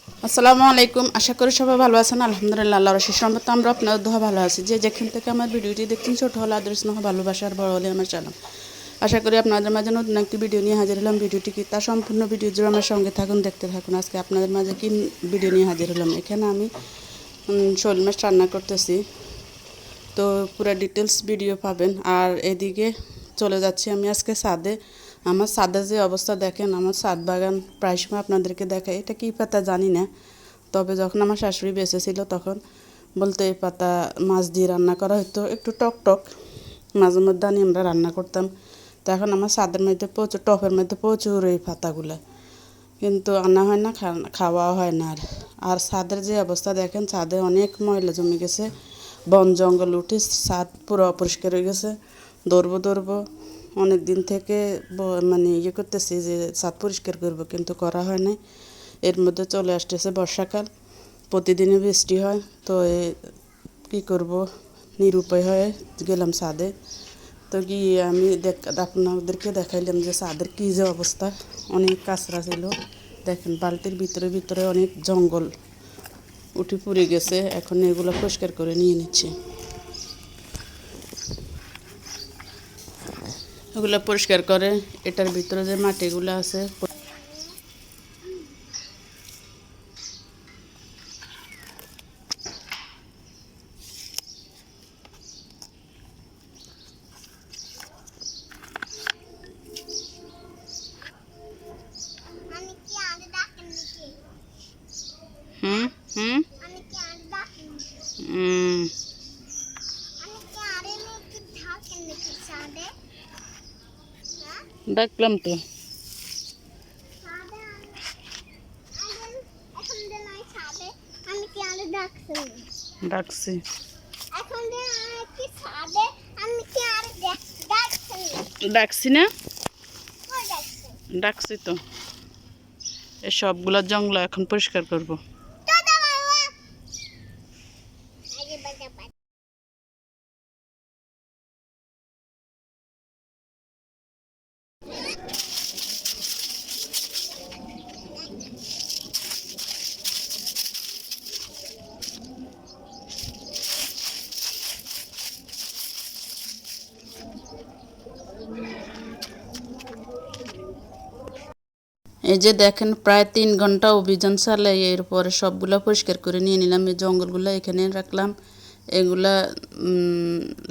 আসসালামু আলাইকুম। আশা করি সবাই ভালো আছেন। আলহামদুলিল্লাহ, আল্লাহর অশেষ রহমতে আমরা আপনাদের দোয়া ভালো আছি। যে যেখান থেকে আমার ভিডিওটি দেখছেন, ছোট হলে আদর স্নেহ ভালোবাসার, বড় হলে আমার সালাম। আশা করি আপনাদের মাঝে নতুন একটি ভিডিও নিয়ে হাজির হলাম। ভিডিওটি কি তা সম্পূর্ণ ভিডিও জুড়ে আমার সঙ্গে থাকুন, দেখতে থাকুন। আজকে আপনাদের মাঝে কি ভিডিও নিয়ে হাজির হলাম, এখানে আমি শোল মাছ রান্না করতেছি। তো পুরো ডিটেলস ভিডিও পাবেন। আর এদিকে চলে যাচ্ছি আমি আজকে ছাদে। আমার ছাদের যে অবস্থা দেখেন, আমার ছাদ বাগান প্রায় সময় আপনাদেরকে দেখাই। এটা কী পাতা জানি না, তবে যখন আমার শাশুড়ি বেঁচে ছিল তখন বলতে এই পাতা মাছ দিয়ে রান্না করা হতো, একটু টক টক। মাঝে মধ্যে আনি আমরা রান্না করতাম। তো এখন আমার ছাদের মধ্যে প্রচুর, টপের মধ্যে প্রচুর এই পাতাগুলো, কিন্তু আনা হয় না, খাওয়া হয় না। আর ছাদের যে অবস্থা দেখেন, ছাদে অনেক ময়লা জমে গেছে, বন জঙ্গল উঠে ছাদ পুরো অপরিষ্কার হয়ে গেছে। দৌড়বো অনেক দিন থেকে মানে করতেছি যে ছাদ পরিষ্কার করব, কিন্তু করা হয় না। এর মধ্যে চলে আসতেছে বর্ষাকাল, প্রতিদিনই বৃষ্টি হয়। তো কী করব, নিরুপায় হয়ে গেলাম ছাদে। তো গিয়ে আমি আপনাদেরকে দেখাইলাম যে ছাদের কী যে অবস্থা। অনেক কাঁচরা ছিল, দেখেন বালতির ভিতরে ভিতরে অনেক জঙ্গল উঠে পড়ে গেছে। এখন এগুলো পরিষ্কার করে নিয়ে নিচ্ছি। এগুলো পরিষ্কার করে এটার ভিতরে যে মাটিগুলো আছে, হুম হুম দেখলাম তো। ডাকছি, ডাকছি না, ডাকছি তো। এই সবগুলো জঙ্গল এখন পরিষ্কার করব। এই যে দেখেন, প্রায় 3 ঘন্টা অভিযান চালাই, এরপরে সবগুলা পরিষ্কার করে নিয়ে নিলাম। এই জঙ্গলগুলো এখানে রাখলাম, এগুলা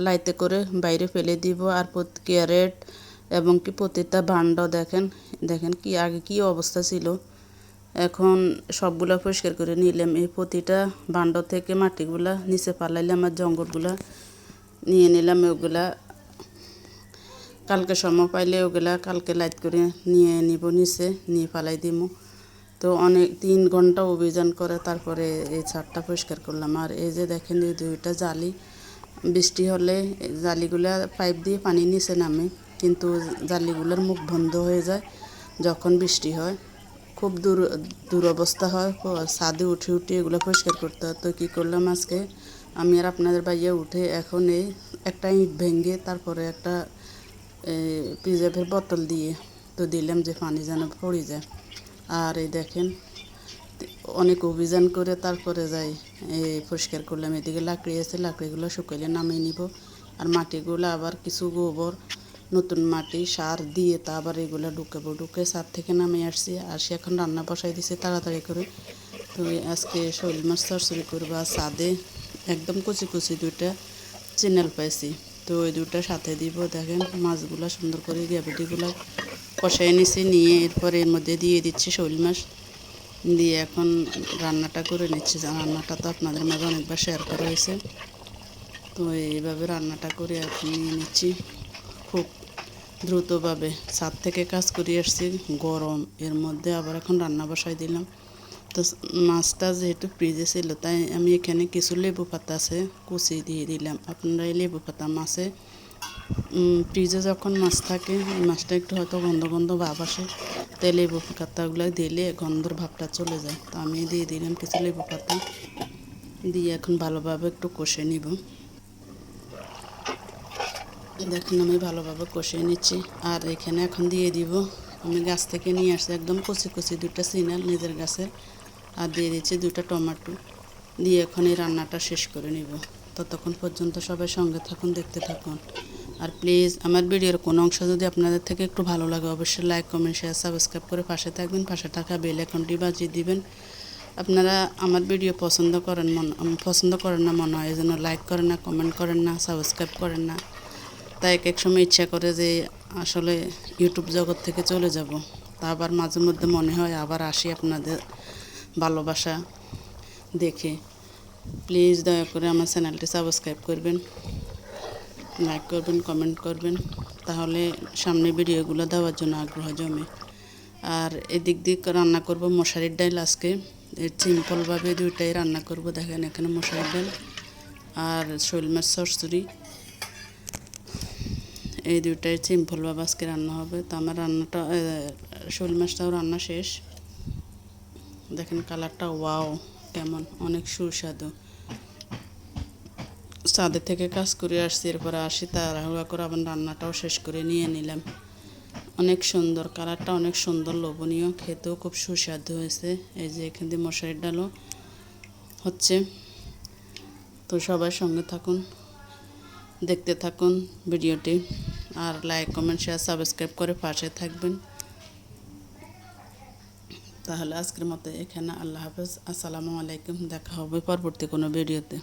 লাইতে করে বাইরে ফেলে দিব। আর ক্যারেট এবং কি প্রতিটা ভাণ্ড দেখেন, দেখেন কি আগে কি অবস্থা ছিল, এখন সবগুলা পরিষ্কার করে নিলাম। এই প্রতিটা ভাণ্ড থেকে মাটিগুলা নিচে পালাইলাম, আর জঙ্গলগুলা নিয়ে নিলাম। ওগুলা কালকে সময় পাইলে ওগুলা কালকে লাইট করে নিয়ে নিব, নিচে নিয়ে পালাই দিব। তো অনেক 3 ঘন্টা অভিযান করে তারপরে এই ছাদটা পরিষ্কার করলাম। আর এই যে দেখেন, এই 2টা জালি, বৃষ্টি হলে জালিগুলা পাইপ দিয়ে পানি নিচে নামে, কিন্তু জালিগুলোর মুখ বন্ধ হয়ে যায় যখন বৃষ্টি হয়। খুব দুরবস্থা হয়, ছাদে উঠে উঠে এগুলো পরিষ্কার করতে হয়। তো কী করলাম আজকে আমি আর আপনাদের বাইরে উঠে, এখন এই একটা ইট ভেঙে তারপরে একটা প্রিজার্ভের বোতল দিয়ে তো দিলাম যে পানি যেন পড়ে যায়। আর এই দেখেন, অনেক অভিযান করে তারপরে যাই পরিষ্কার করলাম। এদিকে লাকড়ি আছে, লাকড়িগুলো শুকাইলে নামিয়ে নিব। আর মাটিগুলো আবার কিছু গোবর, নতুন মাটি, সার দিয়ে তা আবার এগুলো ঢুকে ছাদ থেকে নামিয়ে আসছি। আর সে এখন রান্না বসাই দিছে তাড়াতাড়ি করে। তো আজকে শৈল মাছ চচ্চড়ি করবো। আর ছাদে একদম কুচি কুচি 2টা চ্যানেল পাইছি, তো ওই 2টা সাথে দিব। দেখেন মাছগুলো সুন্দর করে গ্যাভিটিগুলো কষাই নিছি, নিয়ে এরপর এর মধ্যে দিয়ে দিচ্ছি শৈল মাছ দিয়ে এখন রান্নাটা করে নিচ্ছি। রান্নাটা তো আপনাদের মাঝে অনেকবার শেয়ার করা হয়েছে। তো এইভাবে রান্নাটা করে এখন নিয়ে নিচ্ছি খুব দ্রুতভাবে। ছাদ থেকে কাজ করে আসছি, গরম, এর মধ্যে আবার এখন রান্না বসাই দিলাম। তো মাছটা যেহেতু ফ্রিজে ছিল, তাই আমি এখানে কিছু লেবু পাতা আছে কুচি দিয়ে দিলাম। আপনারা এই লেবু পাতা মাছে ফ্রিজে যখন মাছ থাকে, এই মাছটা একটু হয়তো গন্ধ গন্ধ ভাব আসে, তাই লেবু পাতাগুলো দিলে গন্ধর ভাবটা চলে যায়। তো আমি দিয়ে দিলাম কিছু লেবু পাতা দিয়ে এখন ভালোভাবে একটু কষে নিব। দেখুন আমি ভালোভাবে কষিয়ে নিচ্ছি। আর এখানে এখন দিয়ে দিব, আমি গাছ থেকে নিয়ে আসছি একদম কচি কচি 2টা সিনাল নিজের গাছের, আর দিয়ে দিচ্ছি 2টা টমেটো দিয়ে এখন এই রান্নাটা শেষ করে নিব। ততক্ষণ পর্যন্ত সবাই সঙ্গে থাকুন, দেখতে থাকুন। আর প্লিজ আমার ভিডিওর কোনো অংশ যদি আপনাদের থেকে একটু ভালো লাগে অবশ্যই লাইক, কমেন্ট, শেয়ার, সাবস্ক্রাইব করে পাশে থাকবেন। পাশে থাকা বেল আইকনটি বাজিয়ে দিবেন। আপনারা আমার ভিডিও পছন্দ করেন না মনে হয়, এই জন্য লাইক করেন না, কমেন্ট করেন না, সাবস্ক্রাইব করেন না। তাই এক সময় ইচ্ছা করে যে আসলে ইউটিউব জগৎ থেকে চলে যাব। তা আবার মাঝে মধ্যে মনে হয় আবার আসি আপনাদের ভালোবাসা দেখে। প্লিজ দয়া করে আমার চ্যানেলটি সাবস্ক্রাইব করবেন, লাইক করবেন, কমেন্ট করবেন, তাহলে সামনে ভিডিওগুলো দেওয়ার জন্য আগ্রহ জমে। আর এদিক দিক রান্না করব মশারির ডাল আজকে। সিম্পলভাবে 2টাই রান্না করব। দেখেন এখানে মশারির ডাল আর শোল মাছ চচ্চড়ি, এই 2টাই সিম্পলভাবে আজকে রান্না হবে। তো আমার রান্নাটা শোল মাছটাও রান্না শেষ। দেখেন কালারটা ওয়াও কেমন, অনেক সুস্বাদু। ছাদে থেকে কাজ করে আসছি, এরপরে আসি তাড়াহুড়া করে আবার রান্নাটাও শেষ করে নিয়ে নিলাম। অনেক সুন্দর কালারটা, অনেক সুন্দর, লোভনীয়, খেতেও খুব সুস্বাদু হয়েছে। এই যে এখান দিয়ে মশারির ডালও হচ্ছে। তো সবাই সঙ্গে থাকুন, দেখতে থাকুন ভিডিওটি। আর লাইক, কমেন্ট, শেয়ার, সাবস্ক্রাইব করে পাশে থাকবেন। তাহলে আজকের মতো এখানে আল্লাহ হাফেজ, আসসালামু আলাইকুম। দেখা হবে পরবর্তী কোনো ভিডিওতে।